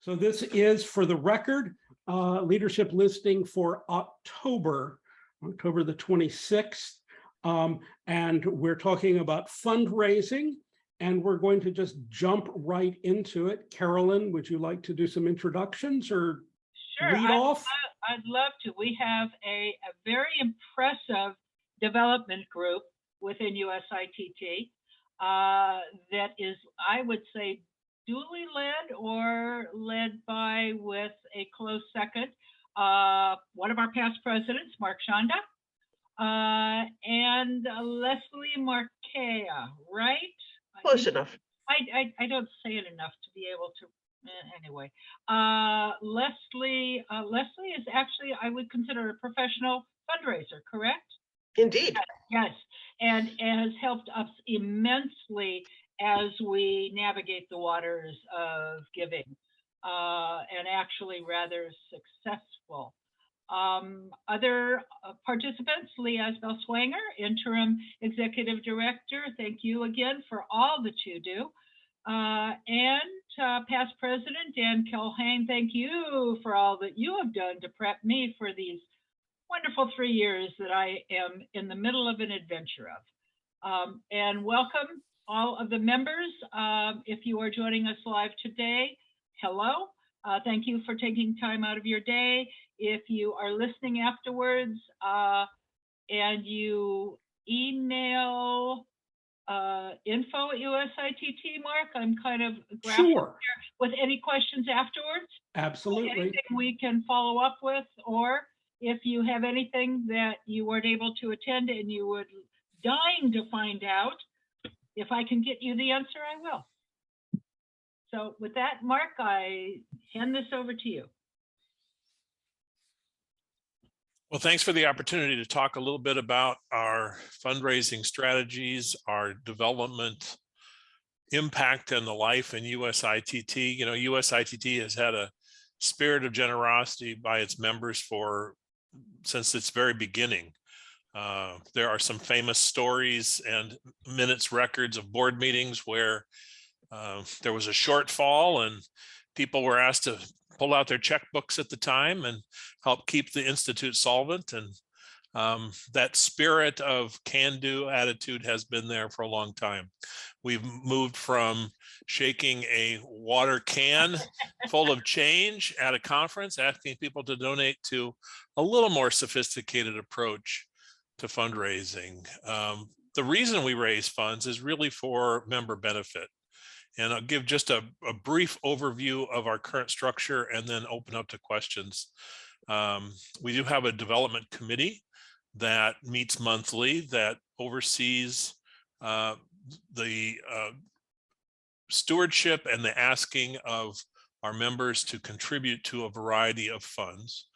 So this is, for the record, leadership listing for October the 26th. And we're talking about fundraising, and we're going to just jump right into it. Carolyn, would you like to do some introductions or lead off? I'd love to. We have a very impressive development group within USITT that is, I would say, duly led or led by, with a close second, one of our past presidents, Mark Shanda, and Leslie Marquea, right? Close enough. I don't say it enough to be able to, anyway. Leslie is actually, I would consider, a professional fundraiser, correct? Indeed. Yes, and has helped us immensely as we navigate the waters of giving, and actually rather successful. Other participants, Lee Asbell-Swanger, Interim Executive Director, thank you again for all that you do. And past President Dan Kelhane, thank you for all that you have done to prep me for these wonderful 3 years that I am in the middle of an adventure of. And welcome all of the members. If you are joining us live today, hello. Thank you for taking time out of your day. If you are listening afterwards and you email info@USITT, Mark, I'm kind of sure with any questions afterwards. Absolutely. Anything we can follow up with, or if you have anything that you weren't able to attend and you would dying to find out, if I can get you the answer, I will. So with that, Mark, I hand this over to you. Well, thanks for the opportunity to talk a little bit about our fundraising strategies, our development impact and the life in USITT. You know, USITT has had a spirit of generosity by its members since its very beginning. There are some famous stories and minutes records of board meetings where there was a shortfall and people were asked to pull out their checkbooks at the time and help keep the Institute solvent. And that spirit of can-do attitude has been there for a long time. We've moved from shaking a water can full of change at a conference, asking people to donate, to a little more sophisticated approach to fundraising. The reason we raise funds is really for member benefit. And I'll give just a brief overview of our current structure and then open up to questions. We do have a development committee that meets monthly that oversees the stewardship and the asking of our members to contribute to a variety of funds.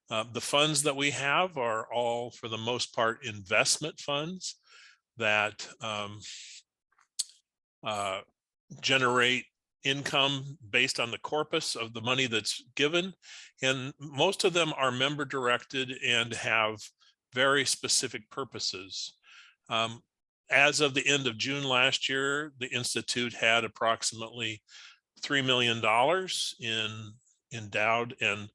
The funds that we have are all, for the most part, investment funds that generate income based on the corpus of the money that's given. And most of them are member directed and have very specific purposes. As of the end of June last year, the Institute had approximately $3 million in endowed and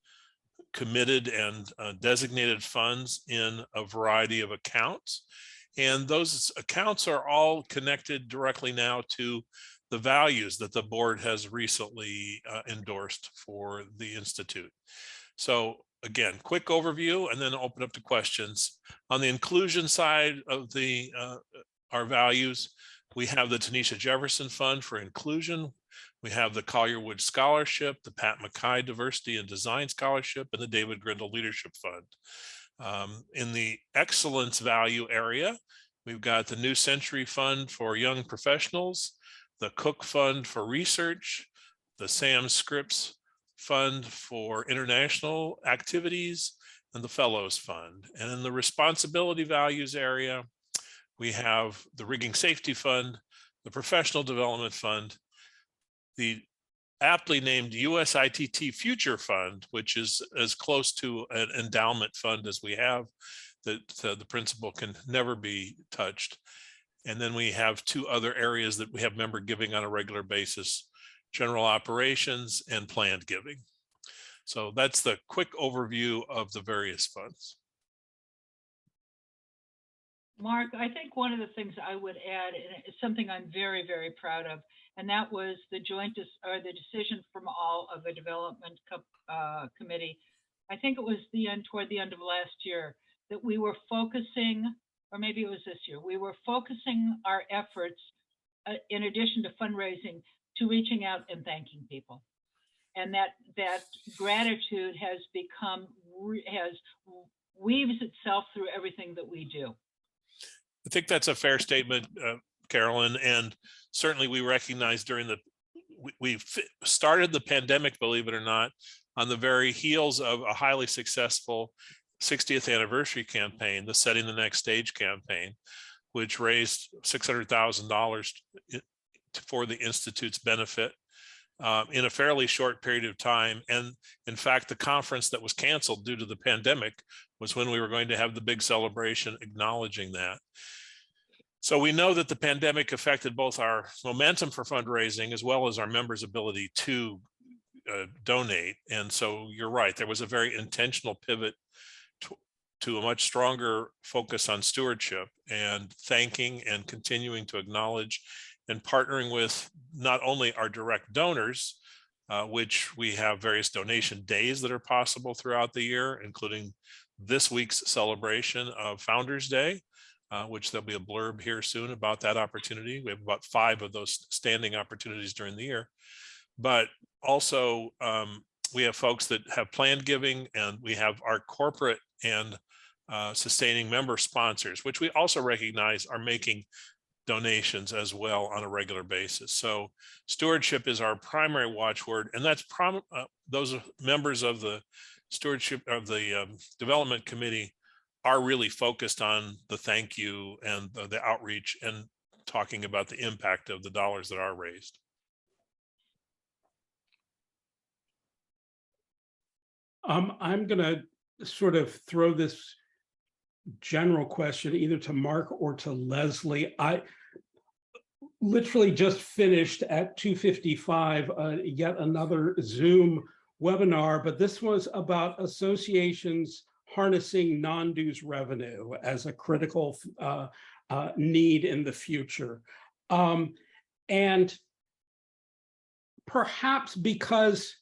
committed and designated funds in a variety of accounts. And those accounts are all connected directly now to the values that the board has recently endorsed for the Institute. So again, quick overview and then open up to questions. On the inclusion side of our values, we have the Tanisha Jefferson Fund for Inclusion. We have the Collier Wood Scholarship, the Pat McKay Diversity and Design Scholarship, and the David Grindle Leadership Fund. In the excellence value area, we've got the New Century Fund for Young Professionals, the Cook Fund for Research, the Sam Scripps Fund for International Activities, and the Fellows Fund. And in the responsibility values area, we have the Rigging Safety Fund, the Professional Development Fund, the aptly named USITT Future Fund, which is as close to an endowment fund as we have, that the principal can never be touched. And then we have two other areas that we have member giving on a regular basis, general operations, and planned giving. So that's the quick overview of the various funds. Mark, I think one of the things I would add, and it's something I'm very, very proud of, and that was the the decision from all of the development committee. I think it was toward the end of last year, that we were focusing, or maybe it was this year, we were focusing our efforts in addition to fundraising, to reaching out and thanking people. And that gratitude has weaves itself through everything that we do. I think that's a fair statement, Carolyn, and certainly we recognize we started the pandemic, believe it or not, on the very heels of a highly successful 60th anniversary campaign, the Setting the Next Stage campaign, which raised $600,000 for the Institute's benefit in a fairly short period of time. And in fact, the conference that was canceled due to the pandemic was when we were going to have the big celebration acknowledging that. So we know that the pandemic affected both our momentum for fundraising as well as our members' ability to donate. And so you're right, there was a very intentional pivot to a much stronger focus on stewardship and thanking and continuing to acknowledge and partnering with not only our direct donors, which we have various donation days that are possible throughout the year, including this week's celebration of Founders Day, which there'll be a blurb here soon about that opportunity. We have about 5 of those standing opportunities during the year. But also we have folks that have planned giving, and we have our corporate and sustaining member sponsors, which we also recognize are making donations as well on a regular basis. So stewardship is our primary watchword, and that's those members of the stewardship of the development committee are really focused on the thank you and the outreach and talking about the impact of the dollars that are raised. I'm going to sort of throw this general question either to Mark or to Leslie. I literally just finished at 2:55 yet another Zoom webinar, but this was about associations harnessing non-dues revenue as a critical need in the future. And perhaps because,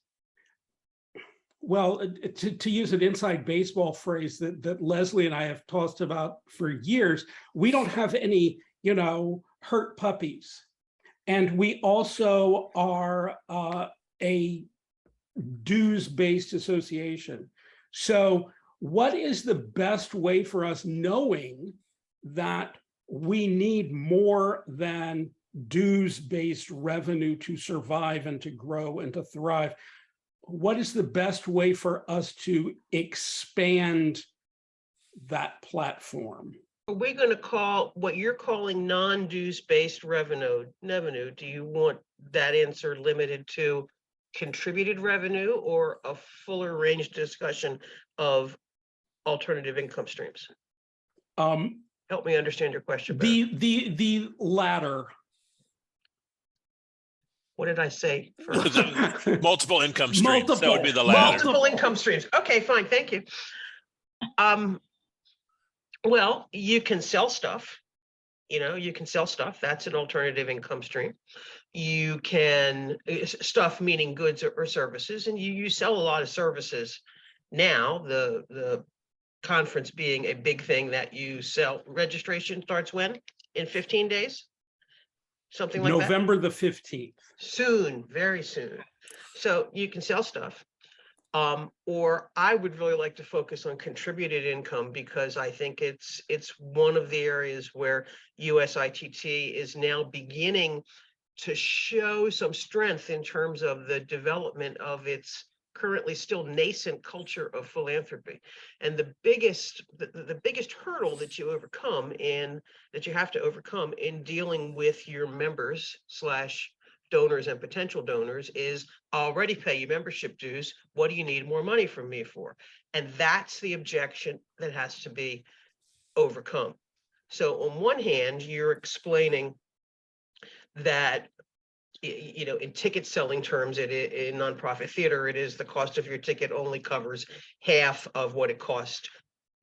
well, to use an inside baseball phrase that Leslie and I have tossed about for years, we don't have any, hurt puppies. And we also are a dues-based association. So what is the best way for us, knowing that we need more than dues-based revenue to survive and to grow and to thrive? What is the best way for us to expand that platform? Are we going to call what you're calling non-dues based revenue? Do you want that answer limited to contributed revenue or a fuller range discussion of alternative income streams? Help me understand your question better. The latter. What did I say first? Multiple income streams. That would be the latter. Multiple income streams. Okay, fine. Thank you. Well, you can sell stuff. You can sell stuff. That's an alternative income stream. You can, stuff meaning goods or services, and you sell a lot of services now. The conference being a big thing that you sell. Registration starts when? In 15 days? Something like November the 15th. Soon, very soon. So you can sell stuff. Or I would really like to focus on contributed income, because I think it's one of the areas where USITT is now beginning to show some strength in terms of the development of its currently still nascent culture of philanthropy. And the biggest hurdle that you have to overcome in dealing with your members / donors and potential donors is, already pay you membership dues. What do you need more money from me for? And that's the objection that has to be overcome. So on one hand, you're explaining that in ticket selling terms, in nonprofit theater, it is the cost of your ticket only covers half of what it costs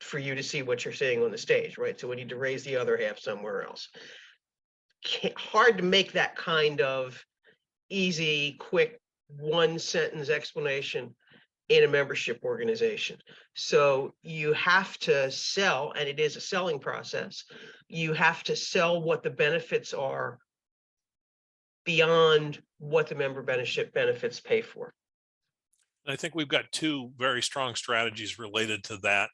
for you to see what you're seeing on the stage, right? So we need to raise the other half somewhere else. Hard to make that kind of easy, quick, one sentence explanation in a membership organization. So you have to sell, and it is a selling process. You have to sell what the benefits are beyond what the member benefits pay for. I think we've got two very strong strategies related to that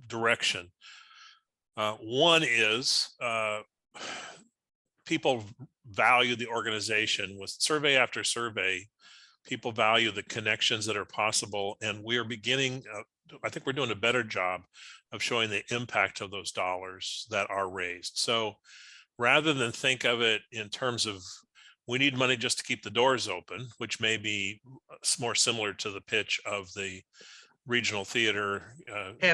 direction. One is people value the organization. With survey after survey, people value the connections that are possible, and we are beginning, I think we're doing a better job of showing the impact of those dollars that are raised. So rather than think of it in terms of we need money just to keep the doors open, which may be more similar to the pitch of the regional theater.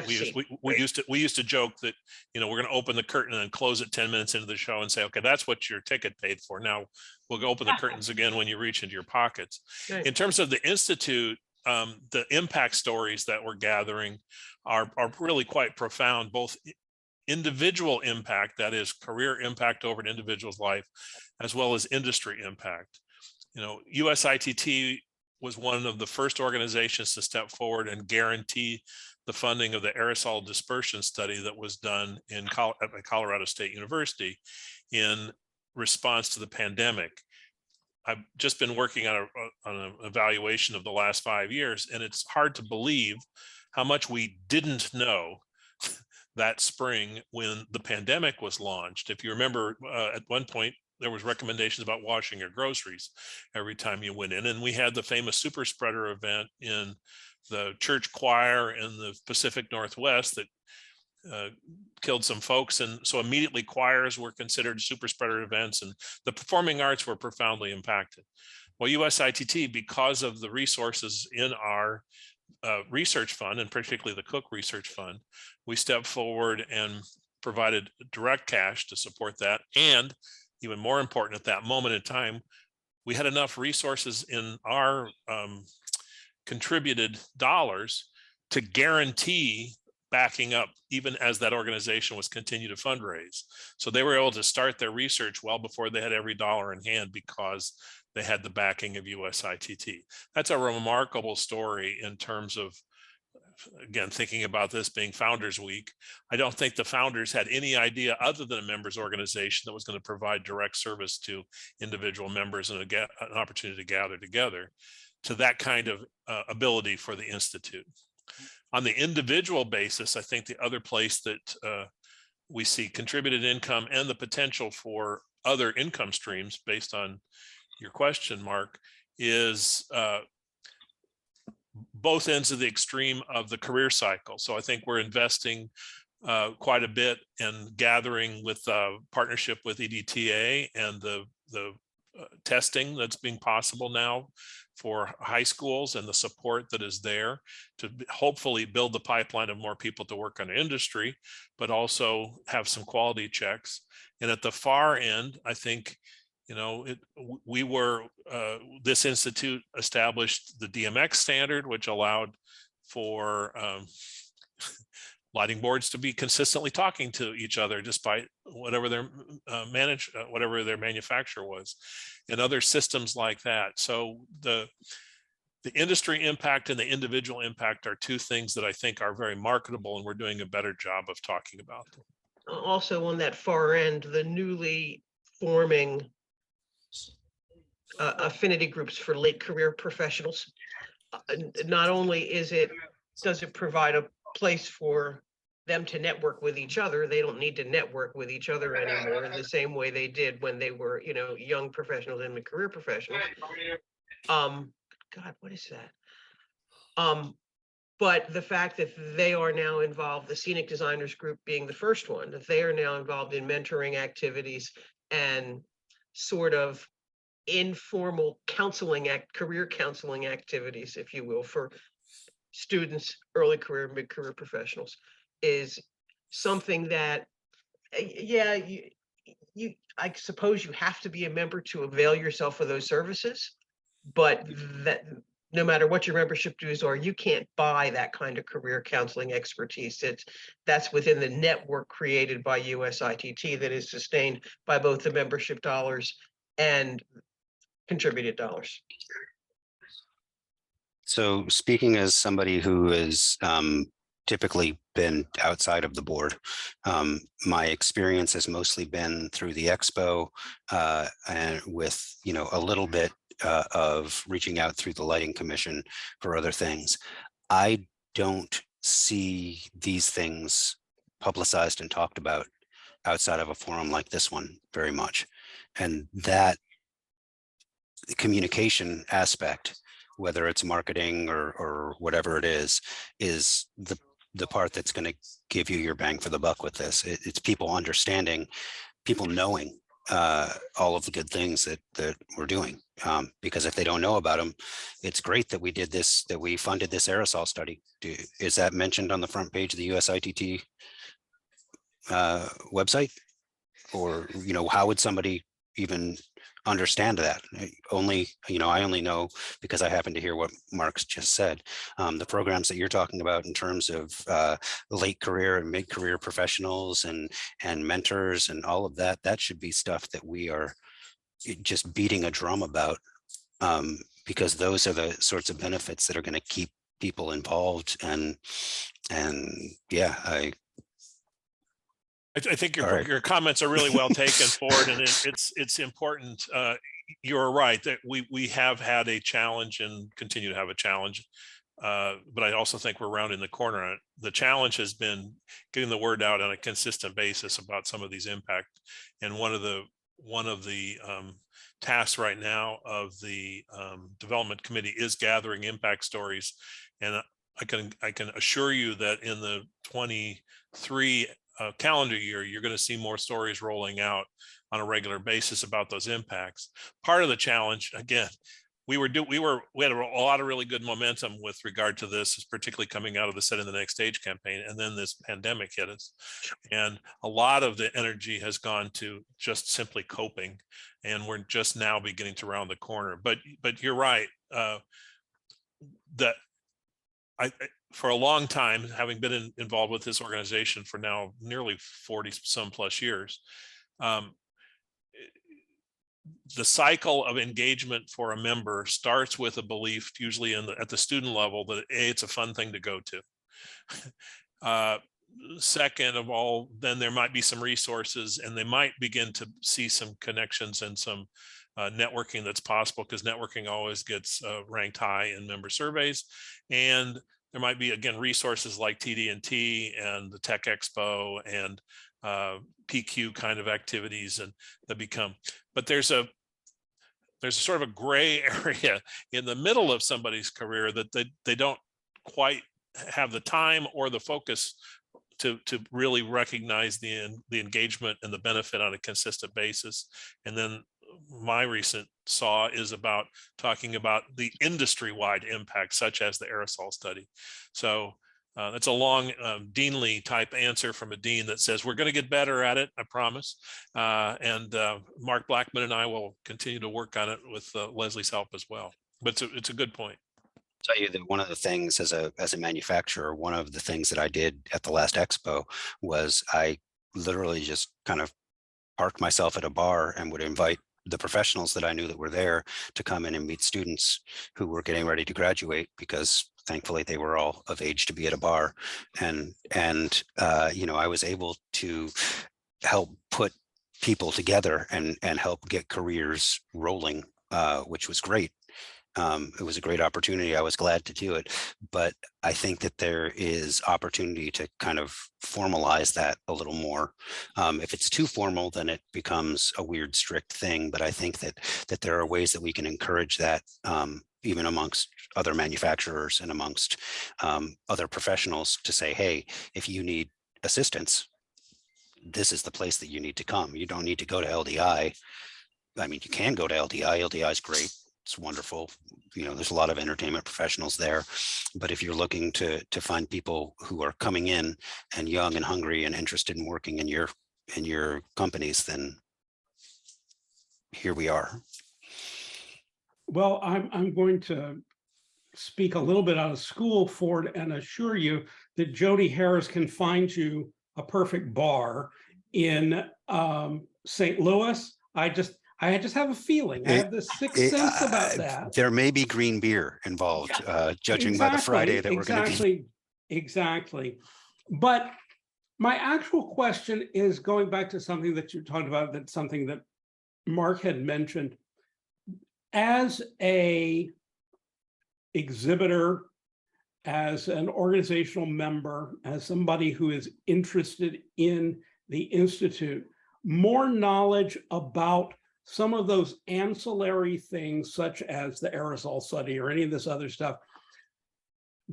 We used to joke that, we're going to open the curtain and close it 10 minutes into the show and say, okay, that's what your ticket paid for. Now we'll go open the curtains again when you reach into your pockets. Right. In terms of the Institute, the impact stories that we're gathering are really quite profound, both individual impact, that is career impact over an individual's life, as well as industry impact. USITT was one of the first organizations to step forward and guarantee the funding of the aerosol dispersion study that was done at Colorado State University in response to the pandemic. I've just been working on an evaluation of the last 5 years, and it's hard to believe how much we didn't know that spring when the pandemic was launched. If you remember, at one point, there was recommendations about washing your groceries every time you went in. And we had the famous super spreader event in the church choir in the Pacific Northwest that killed some folks. And so immediately choirs were considered super spreader events, and the performing arts were profoundly impacted. Well, USITT, because of the resources in our research fund, and particularly the Cook Research Fund, we stepped forward and provided direct cash to support that. And even more important, at that moment in time, we had enough resources in our contributed dollars to guarantee backing up even as that organization was continuing to fundraise. So they were able to start their research well before they had every dollar in hand because they had the backing of USITT. That's a remarkable story in terms of, again, thinking about this being Founders Week. I don't think the founders had any idea other than a members organization that was going to provide direct service to individual members and an opportunity to gather together, to that kind of ability for the Institute. On the individual basis, I think the other place that we see contributed income and the potential for other income streams based on your question, Mark, is both ends of the extreme of the career cycle. So I think we're investing quite a bit in gathering with partnership with EDTA and the testing that's being possible now for high schools and the support that is there to hopefully build the pipeline of more people to work on industry, but also have some quality checks. And at the far end, I think, this institute established the DMX standard, which allowed for lighting boards to be consistently talking to each other despite whatever their whatever their manufacturer was, and other systems like that. So the industry impact and the individual impact are two things that I think are very marketable, and we're doing a better job of talking about them. Also on that far end, the newly forming affinity groups for late career professionals. Not only does it provide a place for them to network with each other, they don't need to network with each other anymore in the same way they did when they were, young professionals and career professionals. God, what is that? But the fact that they are now involved, the Scenic Designers Group being the first one, that they are now involved in mentoring activities and sort of informal career counseling activities, if you will, for students, early career, mid-career professionals, is something that, I suppose you have to be a member to avail yourself of those services, but that no matter what your membership dues are, you can't buy that kind of career counseling expertise. That's within the network created by USITT that is sustained by both the membership dollars and contributed dollars. So speaking as somebody who has typically been outside of the board, my experience has mostly been through the expo and with, you know, a little bit of reaching out through the Lighting Commission for other things. I don't see these things publicized and talked about outside of a forum like this one very much. And that communication aspect, whether it's marketing or whatever it is the part that's going to give you your bang for the buck with this. It's people understanding, people knowing all of the good things that we're doing. Because if they don't know about them, it's great that we did this, that we funded this aerosol study. Is that mentioned on the front page of the USITT website? Or, you know, how would somebody even understand that? Only, you know, I only know because I happen to hear what Mark's just said. The programs that you're talking about in terms of late career and mid-career professionals and mentors and all of that, that should be stuff that we are just beating a drum about, because those are the sorts of benefits that are going to keep people involved. And yeah, I think your, All right. your comments are really well taken forward, and it's important. You're right that we have had a challenge and continue to have a challenge, but I also think we're rounding the corner on it. The challenge has been getting the word out on a consistent basis about some of these impact. And one of the tasks right now of the development committee is gathering impact stories, and I can assure you that in the 23 calendar year, you're going to see more stories rolling out on a regular basis about those impacts. Part of the challenge, again, we had a lot of really good momentum with regard to this, particularly coming out of the Setting the Next Stage campaign, and then this pandemic hit us, and a lot of the energy has gone to just simply coping, and we're just now beginning to round the corner. But you're right, that for a long time, having been involved with this organization for now nearly 40 some plus years, the cycle of engagement for a member starts with a belief, usually at the student level, that it's a fun thing to go to. Second of all, then there might be some resources, and they might begin to see some connections and some networking that's possible, because networking always gets ranked high in member surveys. And there might be, again, resources like TD&T and the Tech Expo and PQ kind of activities, and that become, but there's a sort of a gray area in the middle of somebody's career that they don't quite have the time or the focus to really recognize the engagement and the benefit on a consistent basis. And then my recent saw is about talking about the industry-wide impact, such as the aerosol study. So that's a long deanly type answer from a dean that says we're going to get better at it, I promise. And Mark Blackman and I will continue to work on it with Leslie's help as well. But it's a good point. Tell you that one of the things as a manufacturer, one of the things that I did at the last expo was I literally just kind of parked myself at a bar and would invite the professionals that I knew that were there to come in and meet students who were getting ready to graduate, because thankfully they were all of age to be at a bar. And you know, I was able to help put people together and help get careers rolling, which was great. It was a great opportunity. I was glad to do it, but I think that there is opportunity to kind of formalize that a little more. If it's too formal, then it becomes a weird, strict thing. But I think that there are ways that we can encourage that, even amongst other manufacturers and amongst other professionals, to say, hey, if you need assistance, this is the place that you need to come. You don't need to go to LDI. I mean, you can go to LDI. LDI is great. It's wonderful. You know, there's a lot of entertainment professionals there, but if you're looking to find people who are coming in and young and hungry and interested in working in your companies, then here we are. Well, I'm going to speak a little bit out of school for it and assure you that Jody Harris can find you a perfect bar in St. Louis. I just have a feeling. I have this sixth sense about that. There may be green beer involved, judging by the Friday that we're going to be. Exactly. But my actual question is going back to something that you talked about, that's something that Mark had mentioned. As a exhibitor, as an organizational member, as somebody who is interested in the Institute, more knowledge about some of those ancillary things, such as the aerosol study or any of this other stuff,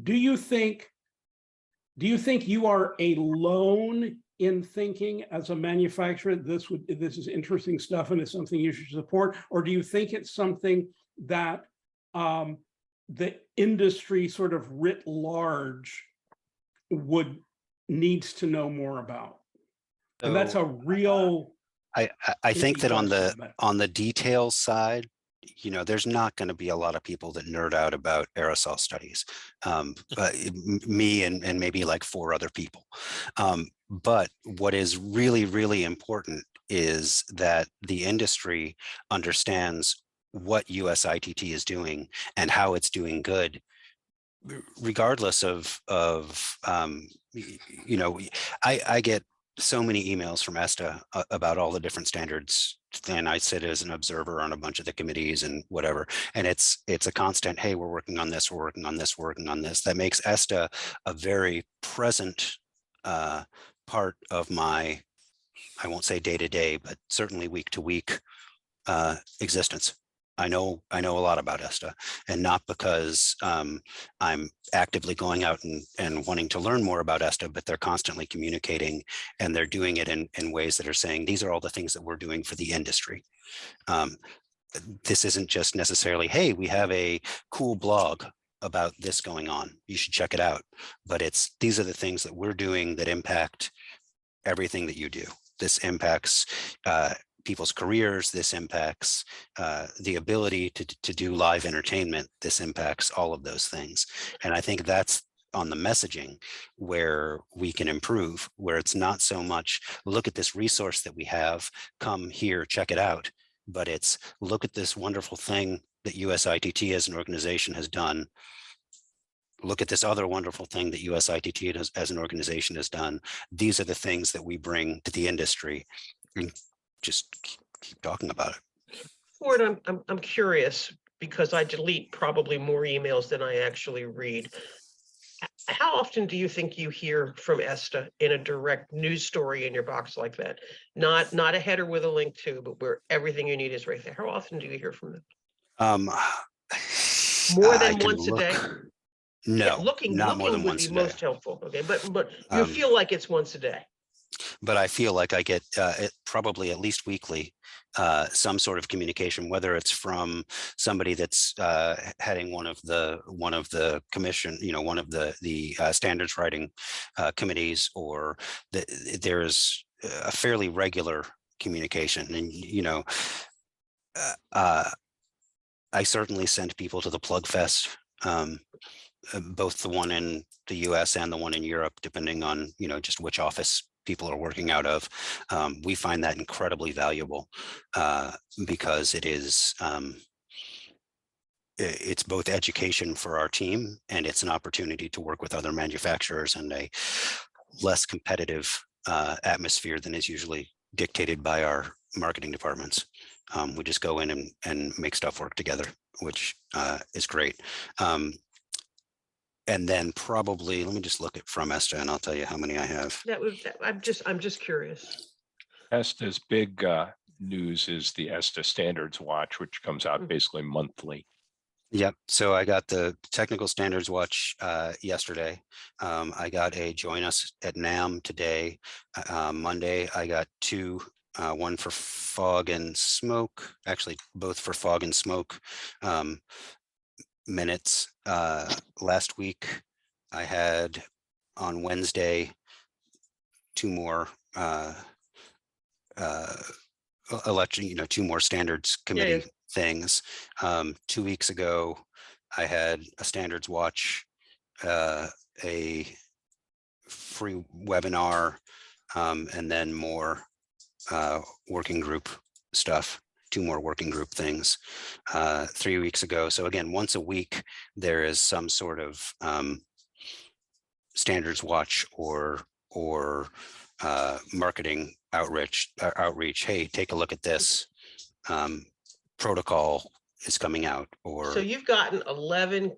do you think you are alone in thinking as a manufacturer this is interesting stuff and it's something you should support, or do you think it's something that the industry sort of writ large needs to know more about? And that's a real I think that question, on the details side, you know, there's not going to be a lot of people that nerd out about aerosol studies. Me and maybe like 4 other people. But what is really, really important is that the industry understands what USITT is doing and how it's doing good, regardless of you know, I get so many emails from ESTA about all the different standards, and I sit as an observer on a bunch of the committees and whatever, and it's a constant, hey, we're working on this, we're working on this, we're working on this. That makes ESTA a very present part of my, I won't say day to day, but certainly week to week existence. I know a lot about ESTA, and not because I'm actively going out and wanting to learn more about ESTA, but they're constantly communicating, and they're doing it in ways that are saying, these are all the things that we're doing for the industry. This isn't just necessarily, hey, we have a cool blog about this going on, you should check it out. But it's, these are the things that we're doing that impact everything that you do. This impacts people's careers, this impacts the ability to do live entertainment, this impacts all of those things. And I think that's on the messaging where we can improve, where it's not so much, look at this resource that we have, come here, check it out, but it's, look at this wonderful thing that USITT as an organization has done. Look at this other wonderful thing that USITT as an organization has done. These are the things that we bring to the industry. And just keep talking about it. Ford, I'm curious, because I delete probably more emails than I actually read. How often do you think you hear from ESTA in a direct news story in your box like that? Not a header with a link to, but where everything you need is right there. How often do you hear from them? More than once a day? No, yeah, looking more than would once be a day. most helpful. Okay, but you feel like it's once a day. But I feel like I get probably at least weekly some sort of communication, whether it's from somebody that's heading one of the commission, you know, one of the standards writing committees, or there's a fairly regular communication. And you know, I certainly send people to the Plug Fest. Both the one in the US and the one in Europe, depending on, you know, just which office people are working out of. We find that incredibly valuable because it is, it's both education for our team, and it's an opportunity to work with other manufacturers in a less competitive atmosphere than is usually dictated by our marketing departments. We just go in and make stuff work together, which is great. And then probably, let me just look at from ESTA and I'll tell you how many I have. I'm just curious. ESTA's big news is the ESTA Standards Watch, which comes out basically monthly. Yep. So I got the Technical Standards Watch yesterday. I got a join us at NAMM today. Monday, I got 2, one for fog and smoke, actually both for fog and smoke minutes. Last week I had on Wednesday 2 more election, 2 more standards committee yeah. things. 2 weeks ago, I had a standards watch, a free webinar, and then more working group stuff, 2 more working group things 3 weeks ago. So again, once a week, there is some sort of standards watch or marketing outreach. Hey, take a look at this. Protocol is coming out, or So you've gotten 11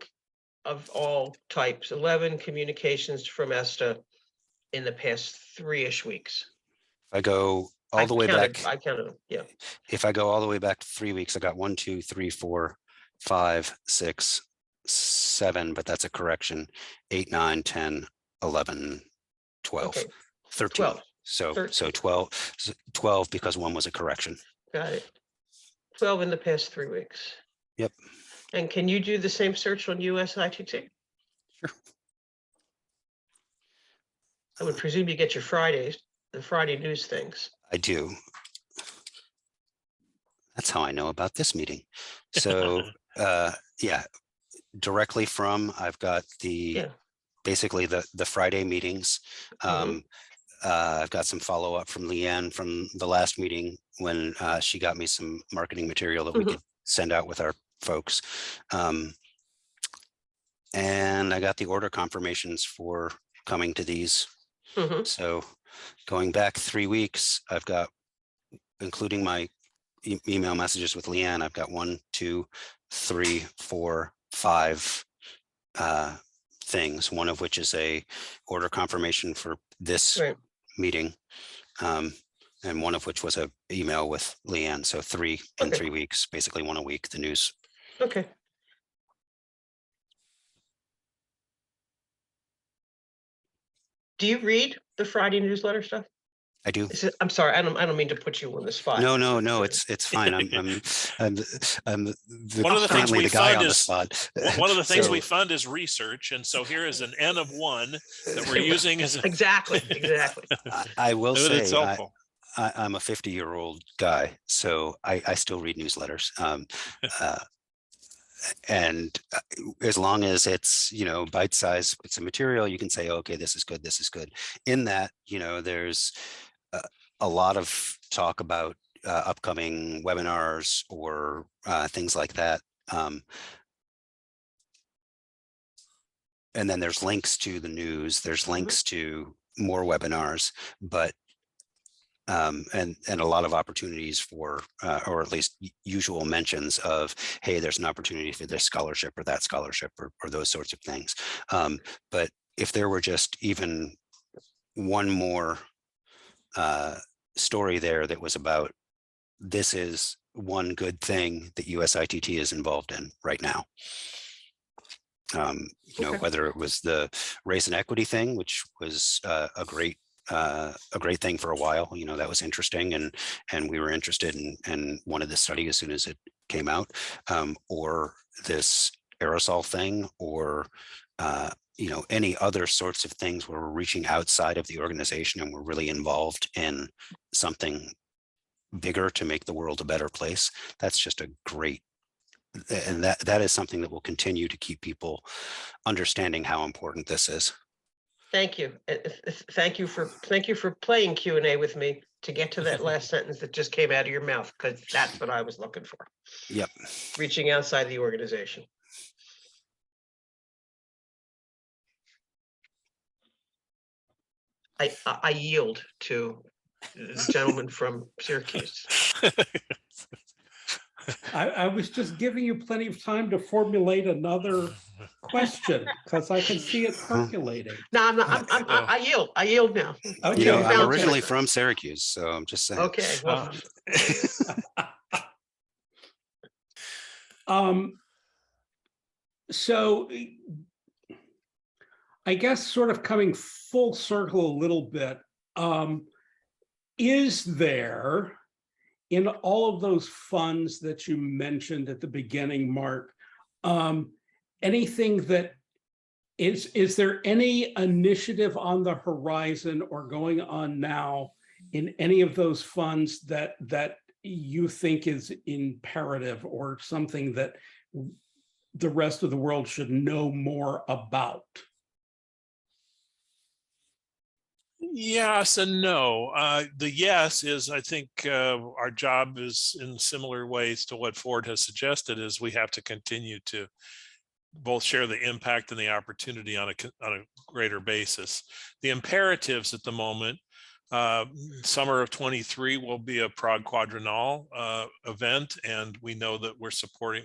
of all types, 11 communications from ESTA in the past 3-ish weeks. if I go all the way back, I counted them, yeah. if I go all the way back to 3 weeks, I got 1, 2, 3, 4, 5, 6, 7, but that's a correction. 8, 9, 10, 11, 12, Okay, 13. 12. So 13. 12 because 1 was a correction. Got it. 12 in the past 3 weeks. Yep. And can you do the same search on USITT? Sure. I would presume you get your the Friday news things. I do. That's how I know about this meeting. So yeah, directly from, I've got basically the Friday meetings. I've got some follow up from Leanne from the last meeting when she got me some marketing material that we could send out with our folks. And I got the order confirmations for coming to these. So going back 3 weeks, I've got, including my email messages with Leanne, I've got 1, 2, 3, 4, 5 things, one of which is a order confirmation for this meeting, and one of which was a email with Leanne. So 3 in 3 weeks, basically 1 a week, the news. Okay. Do you read the Friday newsletter stuff? I do. I'm sorry, I don't mean to put you on the spot. No, it's fine. I'm one of the things we fund is one of the things we So- fund is research, and so here is an N of 1 that we're using as Exactly. I will but say it's helpful. I'm a 50-year-old guy, so I still read newsletters. And as long as it's, bite-sized, it's a material, you can say, okay, this is good, this is good. In that, there's a lot of talk about upcoming webinars or things like that. And then there's links to the news, there's links to more webinars, but and a lot of opportunities for, or at least usual mentions of, hey, there's an opportunity for this scholarship or that scholarship or those sorts of things. But if there were just even one more story there that was about, this is one good thing that USITT is involved in right now. Whether it was the race and equity thing, which was a great thing for a while, that was interesting, and we were interested and wanted this study as soon as it came out, or this aerosol thing, or any other sorts of things where we're reaching outside of the organization and we're really involved in something bigger to make the world a better place. That's just a great, and that is something that will continue to keep people understanding how important this is. Thank you. Thank you for playing Q&A with me to get to that last sentence that just came out of your mouth, because that's what I was looking for. Yep. Reaching outside the organization. I yield to the gentleman from Syracuse. I was just giving you plenty of time to formulate another question because I can see it percolating. No, I'm not. I yield. I yield now. Okay, I'm originally from Syracuse, so I'm just saying. Okay. Well. So I guess sort of coming full circle a little bit, is there, in all of those funds that you mentioned at the beginning, Mark, anything that is there any initiative on the horizon or going on now in any of those funds that you think is imperative or something that the rest of the world should know more about? Yes and no. The yes is, I think our job is in similar ways to what Ford has suggested, is we have to continue to both share the impact and the opportunity on a greater basis. The imperatives at the moment, summer of 23 will be a Prague Quadrennial event, and we know that we're supporting,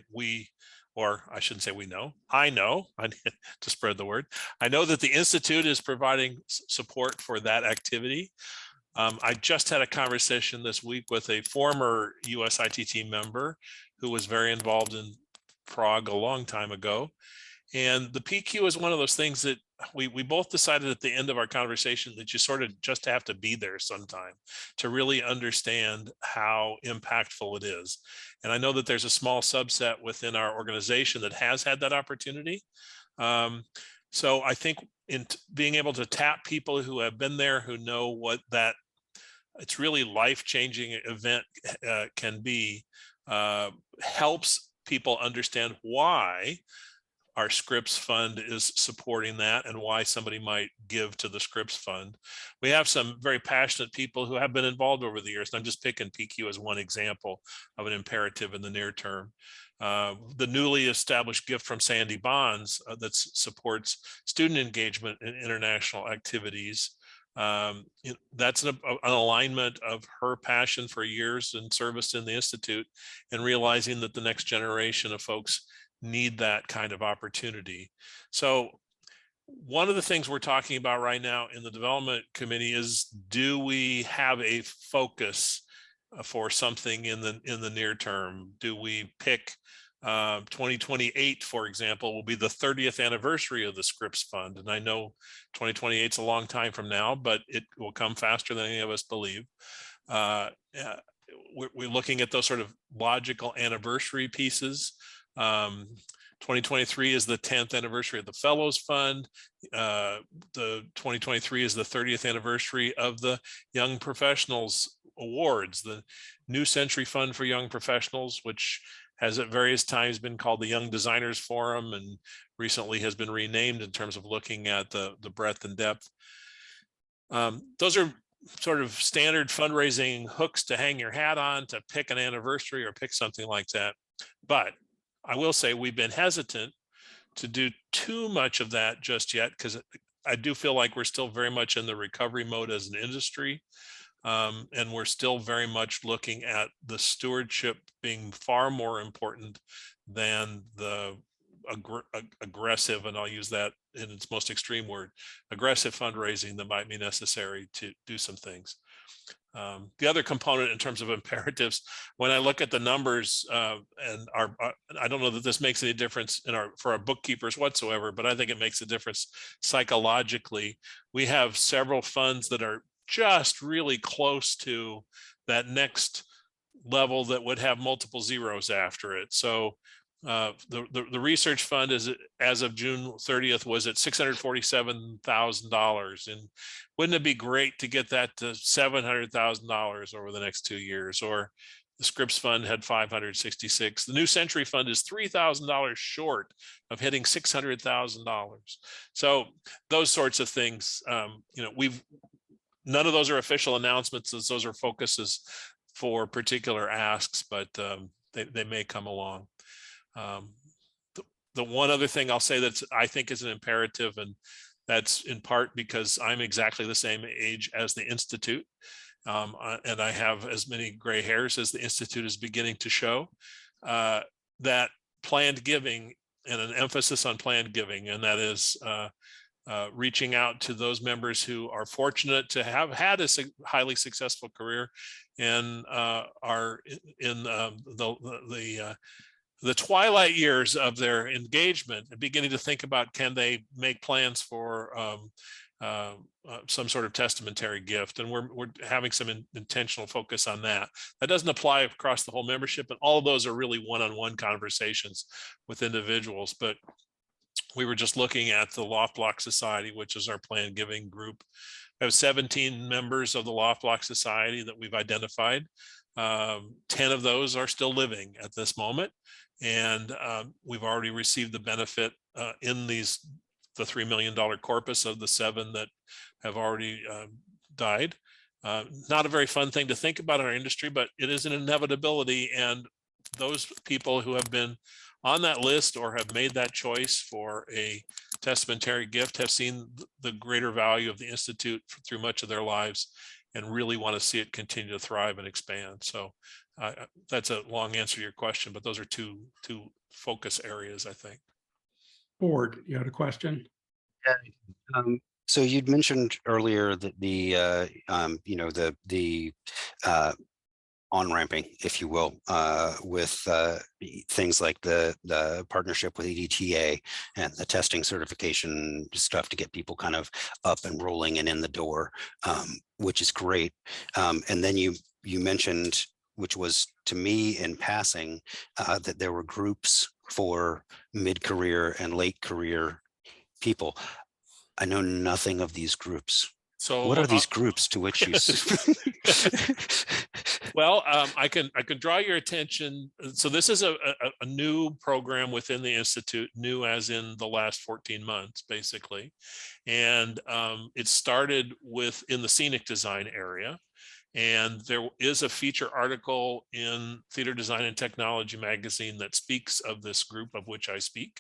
or I shouldn't say we know, I know, I need to spread the word. I know that the Institute is providing support for that activity. I just had a conversation this week with a former USITT member who was very involved in Prague a long time ago. And the PQ is one of those things that we both decided at the end of our conversation that you sort of just have to be there sometime to really understand how impactful it is. And I know that there's a small subset within our organization that has had that opportunity. So I think in being able to tap people who have been there, who know what that, it's really life-changing event can be, helps people understand why our Scripps Fund is supporting that and why somebody might give to the Scripps Fund. We have some very passionate people who have been involved over the years, and I'm just picking PQ as one example of an imperative in the near term. The newly established gift from Sandy Bonds that supports student engagement in international activities. That's an alignment of her passion for years in service in the Institute and realizing that the next generation of folks need that kind of opportunity. So one of the things we're talking about right now in the development committee is, do we have a focus for something in the near term? Do we pick 2028, for example, will be the 30th anniversary of the Scripps Fund. And I know 2028 is a long time from now, but it will come faster than any of us believe. We're looking at those sort of logical anniversary pieces. 2023 is the 10th anniversary of the Fellows Fund. The 2023 is the 30th anniversary of the Young Professionals Awards, the New Century Fund for Young Professionals, which has at various times been called the Young Designers Forum and recently has been renamed in terms of looking at the breadth and depth. Those are sort of standard fundraising hooks to hang your hat on, to pick an anniversary or pick something like that. But I will say we've been hesitant to do too much of that just yet, because I do feel like we're still very much in the recovery mode as an industry. And we're still very much looking at the stewardship being far more important than the aggressive, and I'll use that in its most extreme word, aggressive fundraising that might be necessary to do some things. The other component in terms of imperatives, when I look at the numbers, and I don't know that this makes any difference for our bookkeepers whatsoever, but I think it makes a difference psychologically. We have several funds that are just really close to that next level that would have multiple zeros after it. So the research fund is, as of June 30th, was at $647,000, and wouldn't it be great to get that to $700,000 over the next 2 years? Or the Scripps Fund had 566. The New Century Fund is $3,000 short of hitting $600,000. So those sorts of things, none of those are official announcements, as those are focuses for particular asks, but they may come along. The one other thing I'll say that I think is an imperative, and that's in part because I'm exactly the same age as the Institute, and I have as many gray hairs as the Institute is beginning to show, that planned giving, and an emphasis on planned giving, and that is reaching out to those members who are fortunate to have had a highly successful career and are in the twilight years of their engagement, and beginning to think about, can they make plans for some sort of testamentary gift. And we're having some intentional focus on that. That doesn't apply across the whole membership, and all of those are really one-on-one conversations with individuals. But we were just looking at the Loft Block Society, which is our planned giving group. We have 17 members of the Loft Block Society that we've identified. 10 of those are still living at this moment. And we've already received the benefit in the $3 million corpus of the 7 that have already died. Not a very fun thing to think about in our industry, but it is an inevitability. And those people who have been on that list or have made that choice for a testamentary gift have seen the greater value of the Institute through much of their lives and really want to see it continue to thrive and expand. So that's a long answer to your question, but those are two focus areas, I think. Board, you had a question? So you'd mentioned earlier that the on-ramping, if you will, with things like the partnership with EDTA and the testing certification stuff to get people kind of up and rolling and in the door, which is great. And then you mentioned, which was to me in passing, that there were groups for mid-career and late career people. I know nothing of these groups. So what are these groups to which you? Well, I can draw your attention. So this is a new program within the Institute, new as in the last 14 months, basically. And it started in the scenic design area. And there is a feature article in Theater Design and Technology magazine that speaks of this group of which I speak.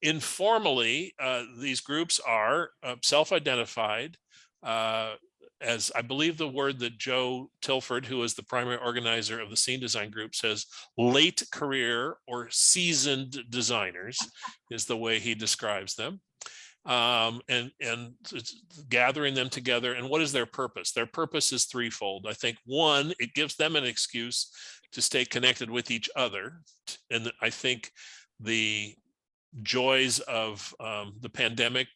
Informally, these groups are self-identified as, I believe the word that Joe Tilford, who is the primary organizer of the scene design group, says late career or seasoned designers is the way he describes them. And gathering them together. And what is their purpose? Their purpose is threefold. I think one, it gives them an excuse to stay connected with each other. And I think the joys of the pandemic,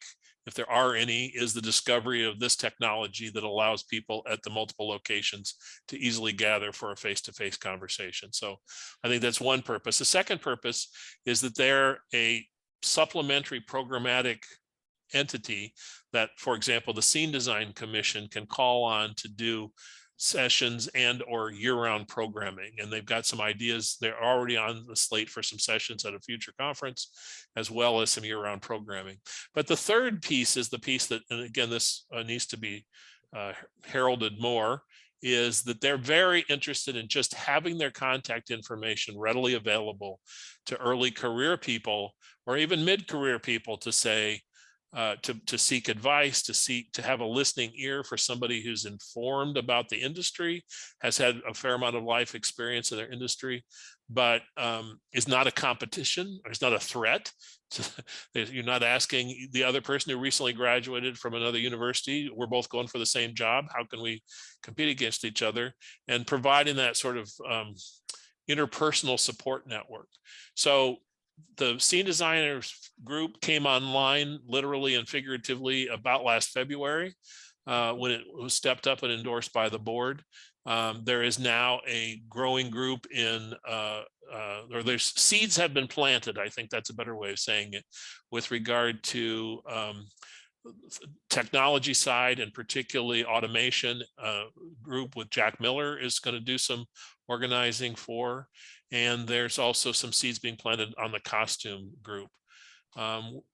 if there are any, is the discovery of this technology that allows people at the multiple locations to easily gather for a face-to-face conversation. So I think that's one purpose. The second purpose is that they're a supplementary programmatic entity that, for example, the Scene Design Commission can call on to do sessions and or year-round programming. And they've got some ideas. They're already on the slate for some sessions at a future conference, as well as some year-round programming. But the third piece is the piece that, and again, this needs to be heralded more, is that they're very interested in just having their contact information readily available to early career people or even mid-career people to say, to seek advice, to have a listening ear for somebody who's informed about the industry, has had a fair amount of life experience in their industry, but is not a competition or is not a threat. You're not asking the other person who recently graduated from another university, we're both going for the same job, how can we compete against each other? And providing that sort of interpersonal support network. So the Scene Designers group came online literally and figuratively about last February when it was stepped up and endorsed by the board. There is now a growing group or there's seeds have been planted. I think that's a better way of saying it with regard to technology side and particularly automation. Group with Jack Miller is going to do some organizing for. And there's also some seeds being planted on the costume group.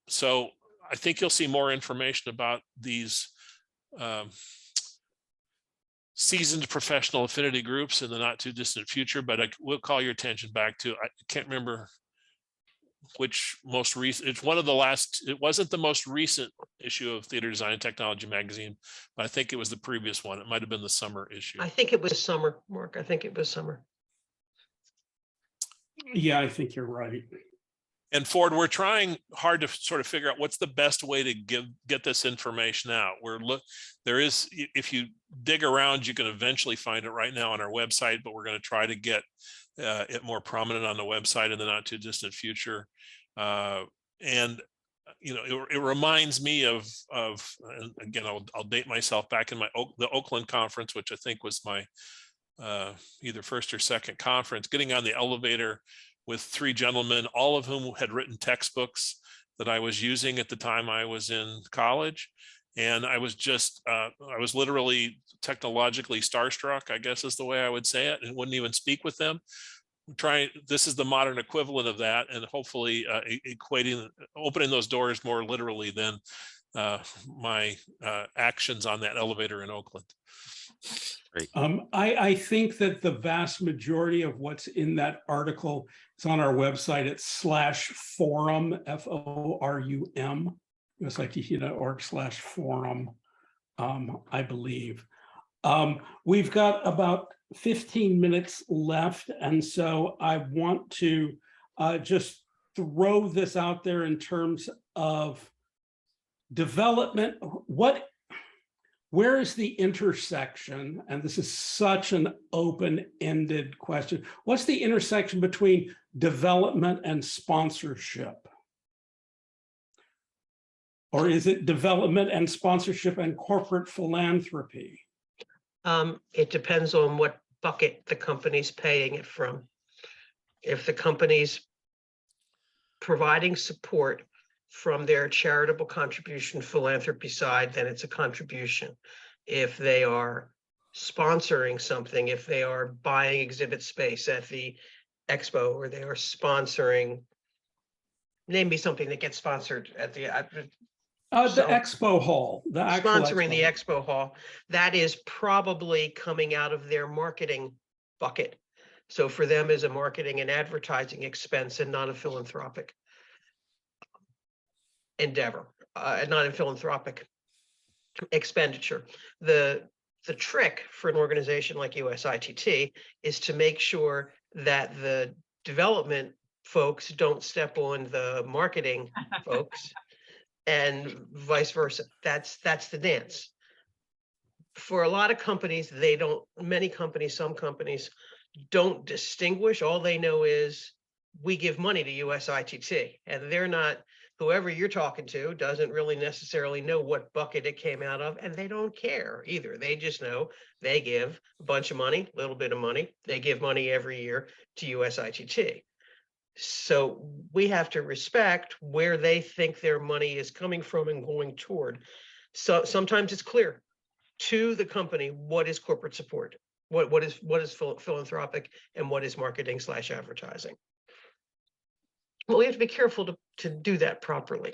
So I think you'll see more information about these seasoned professional affinity groups in the not too distant future, but I will call your attention back to, I can't remember which most recent, it's one of the last, it wasn't the most recent issue of Theater Design and Technology magazine, but I think it was the previous one. It might've been the summer issue. I think it was summer, Mark. I think it was summer. Yeah, I think you're right. And Ford, we're trying hard to sort of figure out what's the best way to get this information out. There is, if you dig around, you can eventually find it right now on our website, but we're going to try to get it more prominent on the website in the not too distant future. And you know, it reminds me of and again, I'll date myself back in the Oakland conference, which I think was my either first or second conference, getting on the elevator with 3 gentlemen, all of whom had written textbooks that I was using at the time I was in college. And I was just, I was literally technologically starstruck, I guess is the way I would say it, and wouldn't even speak with them. This is the modern equivalent of that, and hopefully opening those doors more literally than my actions on that elevator in Oakland. Great. I think that the vast majority of what's in that article is on our website. It's /forum, FORUM, USITT.org/forum, I believe. We've got about 15 minutes left, and so I want to just throw this out there in terms of development. Where is the intersection? And this is such an open-ended question. What's the intersection between development and sponsorship? Or is it development and sponsorship and corporate philanthropy? It depends on what bucket the company's paying it from. If the company's providing support from their charitable contribution philanthropy side, then it's a contribution. If they are sponsoring something, if they are buying exhibit space at the expo, or they are sponsoring, name me something that gets sponsored at the Expo hall, the actual sponsoring the expo expo hall, that is probably coming out of their marketing bucket. So for them is a marketing and advertising expense and not a philanthropic endeavor, not a philanthropic expenditure. The trick for an organization like USITT is to make sure that the development folks don't step on the marketing folks, and vice versa. That's the dance. For a lot of companies, some companies don't distinguish. All they know is we give money to USITT, and they're not, whoever you're talking to doesn't really necessarily know what bucket it came out of, and they don't care either. They just know they give a bunch of money, a little bit of money. They give money every year to USITT. So we have to respect where they think their money is coming from and going toward. So sometimes it's clear to the company what is corporate support, what is philanthropic, and what is marketing / advertising. Well, we have to be careful to do that properly.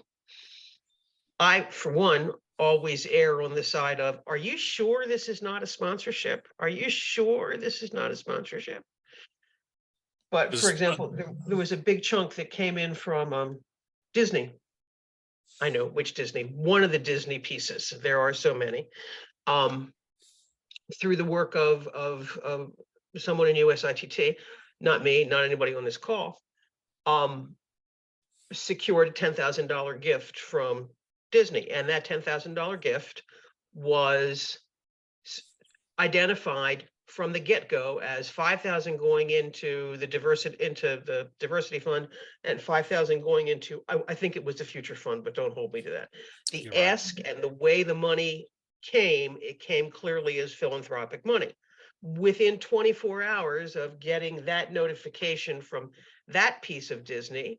I, for one, always err on the side of, are you sure this is not a sponsorship? Are you sure this is not a sponsorship? But for example, there was a big chunk that came in from Disney. I know which Disney, one of the Disney pieces. There are so many. Through the work of someone in USITT, not me, not anybody on this call, secured a $10,000 gift from Disney, and that $10,000 gift was identified from the get-go as $5,000 going into the diversity fund, and $5,000 going into, I think it was the future fund, but don't hold me to that. The ask and the way the money came, it came clearly as philanthropic money. Within 24 hours of getting that notification from that piece of Disney,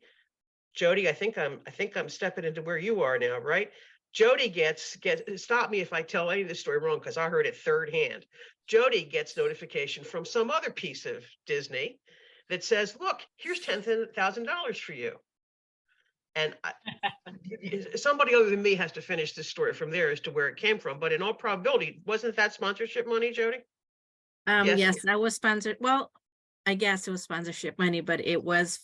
Jody, I think I'm stepping into where you are now, right? Jody gets stop me if I tell any of this story wrong, because I heard it third hand. Jody gets notification from some other piece of Disney that says, look, here's $10,000 for you. And somebody other than me has to finish this story from there as to where it came from. But in all probability, wasn't that sponsorship money, Jody? Yes, that was sponsored. Well, I guess it was sponsorship money, but it was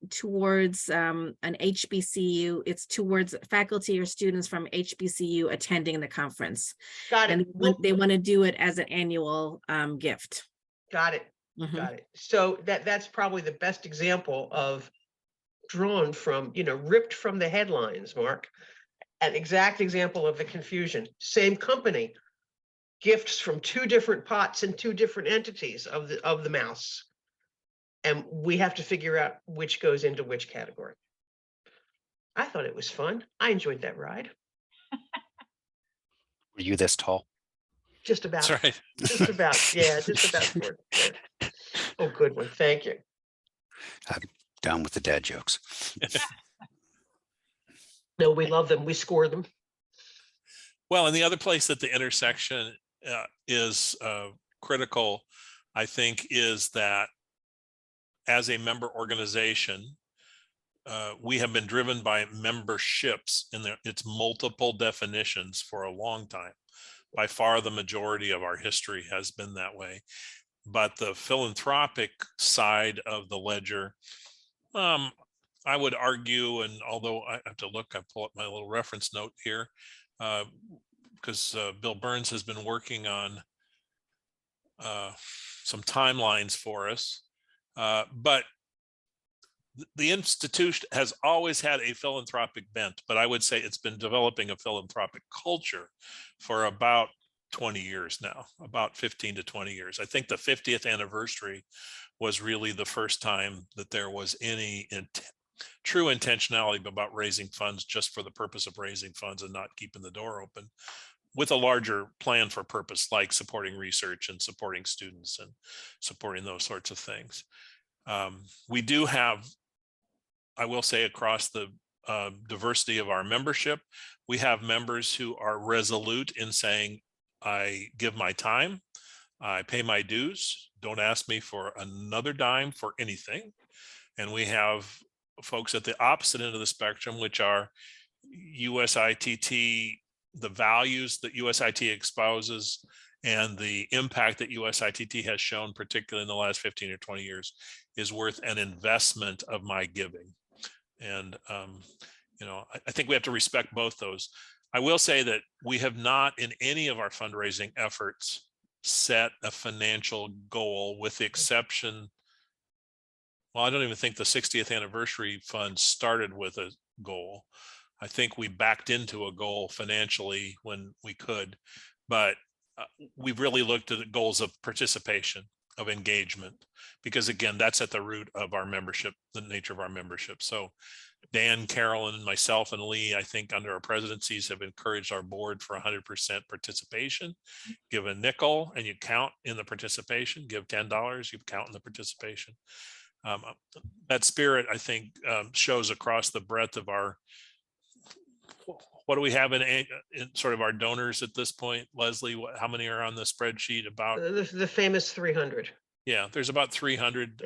towards an HBCU. It's towards faculty or students from HBCU attending the conference. Got it. And they want to do it as an annual gift. Got it. Mhm. Got it. So that's probably the best example of drawn from, ripped from the headlines, Mark. An exact example of the confusion. Same company, gifts from two different pots and two different entities of the mouse. And we have to figure out which goes into which category. I thought it was fun. I enjoyed that ride. Were you this tall? Just about. That's right. Just about. Yeah, just about. Oh, good one. Thank you. I'm down with the dad jokes. No, we love them. We score them. Well, and the other place that the intersection is critical, I think, is that as a member organization, we have been driven by memberships in its multiple definitions for a long time. By far, the majority of our history has been that way. But the philanthropic side of the ledger, I would argue, and although I have to look, I pull up my little reference note here, because Bill Burns has been working on some timelines for us. But the institution has always had a philanthropic bent, but I would say it's been developing a philanthropic culture for about 20 years now, about 15 to 20 years. I think the 50th anniversary was really the first time that there was any true intentionality about raising funds just for the purpose of raising funds and not keeping the door open, with a larger plan for purpose, like supporting research and supporting students and supporting those sorts of things. We do have, I will say, across the diversity of our membership, we have members who are resolute in saying, I give my time, I pay my dues, don't ask me for another dime for anything. And we have folks at the opposite end of the spectrum, which are USITT, the values that USITT espouses and the impact that USITT has shown, particularly in the last 15 or 20 years, is worth an investment of my giving. And, you know, I think we have to respect both those. I will say that we have not in any of our fundraising efforts set a financial goal, with the exception, well, I don't even think the 60th anniversary fund started with a goal. I think we backed into a goal financially when we could, but we've really looked at the goals of participation, of engagement, because again, that's at the root of our membership, the nature of our membership. So Dan, Carolyn, myself, and Lee, I think under our presidencies have encouraged our board for 100% participation. Give a nickel and you count in the participation, give $10, you count in the participation. That spirit, I think, shows across the breadth of our, what do we have in sort of our donors at this point, Leslie? How many are on the spreadsheet? About The famous 300. Yeah, there's about 300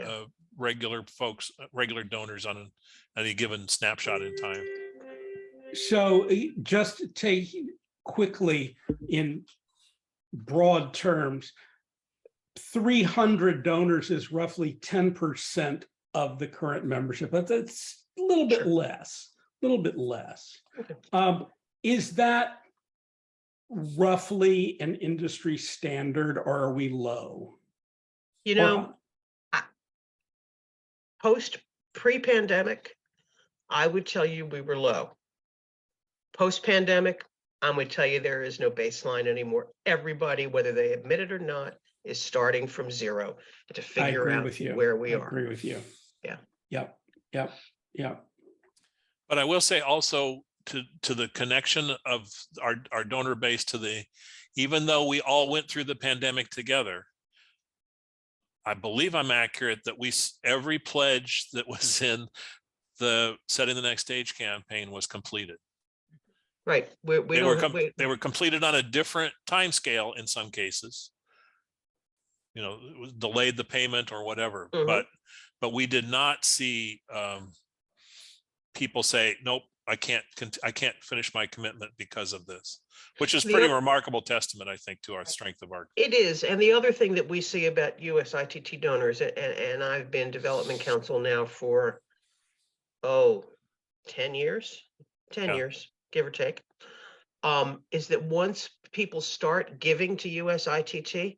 regular folks, regular donors on any given snapshot in time. So just to take quickly in broad terms, 300 donors is roughly 10% of the current membership. That's a little bit less, a little bit less. Is that roughly an industry standard, or are we low? You know, pre-pandemic, I would tell you we were low. Post-pandemic, I would tell you there is no baseline anymore. Everybody, whether they admit it or not, is starting from zero to figure out where we are. I agree with you. Yeah. Yep. But I will say also to the connection of our donor base to the, even though we all went through the pandemic together, I believe I'm accurate that every pledge that was in the Setting the Next Stage campaign was completed. Right. They were completed on a different time scale in some cases. You know, it was delayed the payment or whatever, but we did not see people say, nope, I can't finish my commitment because of this, which is pretty remarkable testament, I think, to our strength of our. It is. And the other thing that we see about USITT donors, and I've been development counsel now for, 10 years, give or take, is that once people start giving to USITT,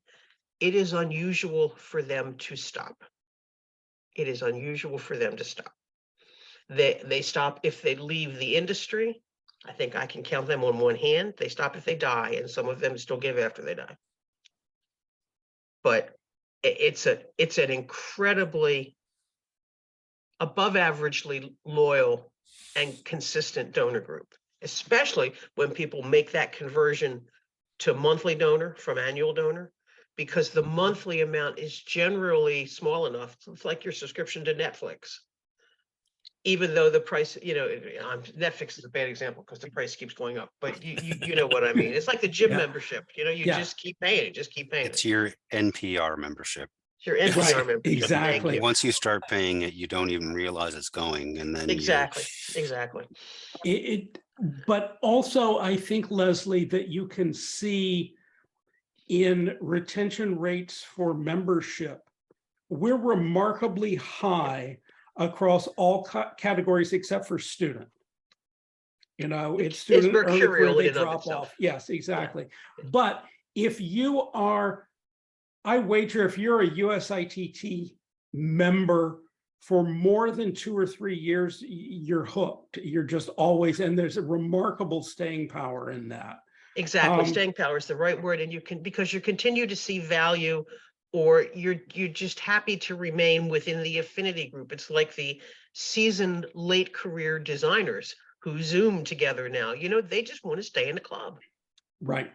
it is unusual for them to stop. It is unusual for them to stop. They stop if they leave the industry. I think I can count them on one hand. They stop if they die, and some of them still give after they die. But it's an incredibly above averagely loyal and consistent donor group, especially when people make that conversion to monthly donor from annual donor, because the monthly amount is generally small enough. It's like your subscription to Netflix. even though the price, Netflix is a bad example because the price keeps going up, but you know what I mean. It's like the gym Yeah. membership, you Yeah. just keep paying it, just keep paying It's it. your NPR membership. It's your NPR Right, membership. Thank exactly. you. Once you start paying it, you don't even realize it's going, and then Exactly. But also, I think, Leslie, that you can see in retention rates for membership, we're remarkably high across all categories except for student. It's student earnings where mercurial they in and of drop itself. off. Yes, exactly. Yeah. But if you are, I wager if you're a USITT member for more than 2 or 3 years, you're hooked. You're just always, and there's a remarkable staying power in that. Exactly. Staying power is the right word. And because you continue to see value, or you're just happy to remain within the affinity group. It's like the seasoned late career designers who Zoom together now, they just want to stay in the club. Right.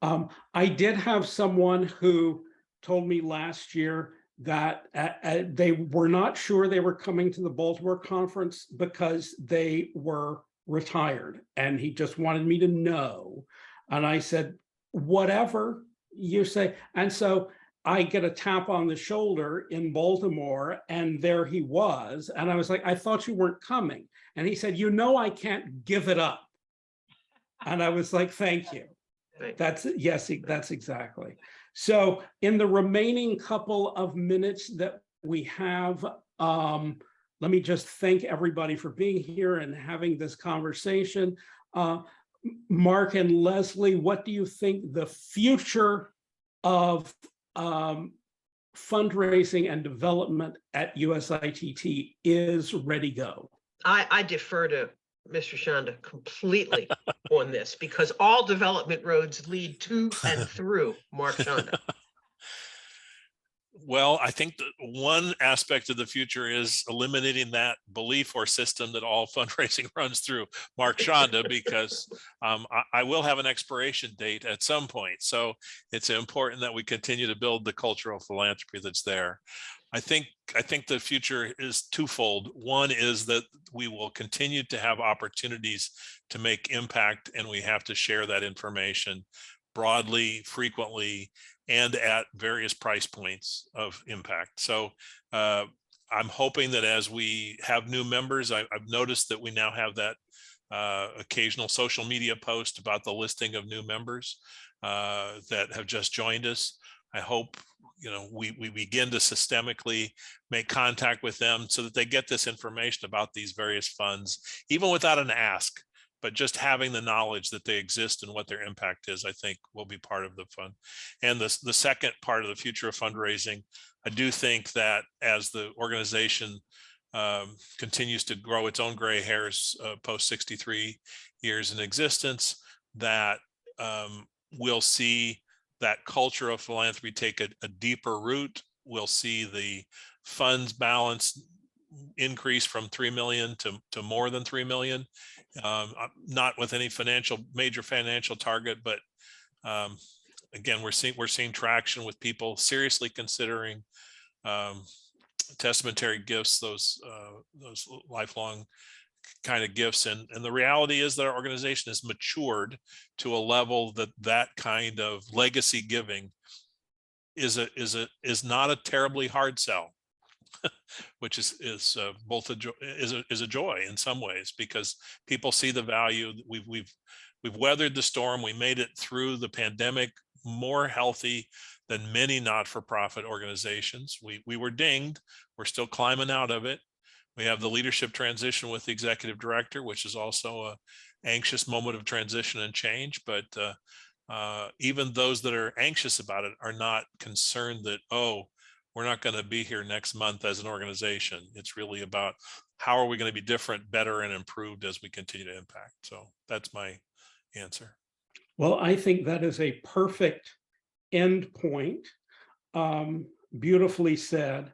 I did have someone who told me last year that they were not sure they were coming to the Baltimore conference because they were retired, and he just wanted me to know. And I said, whatever you say. And so I get a tap on the shoulder in Baltimore, and there he was. And I was like, I thought you weren't coming. And he said, I can't give it up. And I was like, thank you. That's exactly. So in the remaining couple of minutes that we have, let me just thank everybody for being here and having this conversation. Mark and Leslie, what do you think the future of fundraising and development at USITT is? Ready, go. I defer to Mr. Shanda completely on this, because all development roads lead to and through Mark Shanda. Well, I think that one aspect of the future is eliminating that belief or system that all fundraising runs through Mark Shanda, because I will have an expiration date at some point. So it's important that we continue to build the cultural philanthropy that's there. I think the future is twofold. One is that we will continue to have opportunities to make impact, and we have to share that information broadly, frequently, and at various price points of impact. So I'm hoping that as we have new members, I've noticed that we now have that occasional social media post about the listing of new members that have just joined us. I hope we begin to systemically make contact with them so that they get this information about these various funds, even without an ask. But just having the knowledge that they exist and what their impact is, I think, will be part of the fund. And the second part of the future of fundraising, I do think that as the organization continues to grow its own gray hairs post 63 years in existence, that we'll see that culture of philanthropy take a deeper root. We'll see the funds balance increase from 3 million to more than 3 million. Not with any major financial target, but again, we're seeing traction with people seriously considering testamentary gifts, those lifelong kind of gifts, and the reality is that our organization has matured to a level that kind of legacy giving is not a terribly hard sell. Which is both a joy in some ways, because people see the value. We've weathered the storm. We made it through the pandemic more healthy than many not-for-profit organizations. We were dinged. We're still climbing out of it. We have the leadership transition with the executive director, which is also an anxious moment of transition and change. But even those that are anxious about it are not concerned that, we're not going to be here next month as an organization. It's really about how are we going to be different, better, and improved as we continue to impact. So that's my answer. Well, I think that is a perfect end point. Beautifully said.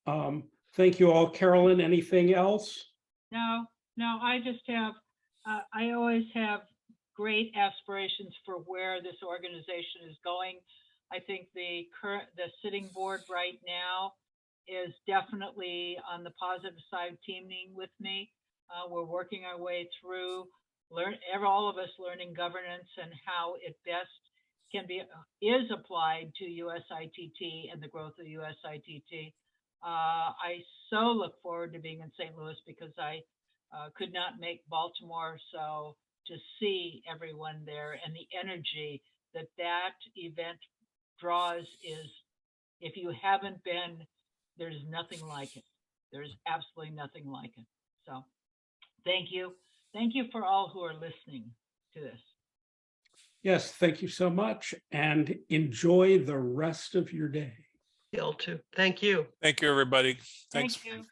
Thank you all. Carolyn, anything else? No, I just have, I always have great aspirations for where this organization is going. I think the sitting board right now is definitely on the positive side teaming with me. We're working our way through all of us learning governance and how it best is applied to USITT and the growth of USITT. I so look forward to being in St. Louis because I could not make Baltimore. So to see everyone there and the energy that event draws is, if you haven't been, there's nothing like it. There's absolutely nothing like it. So thank you. Thank you for all who are listening to this. Yes, thank you so much, and enjoy the rest of your day. Bill too. Thank you. Thank you, everybody. Thanks. Thank you.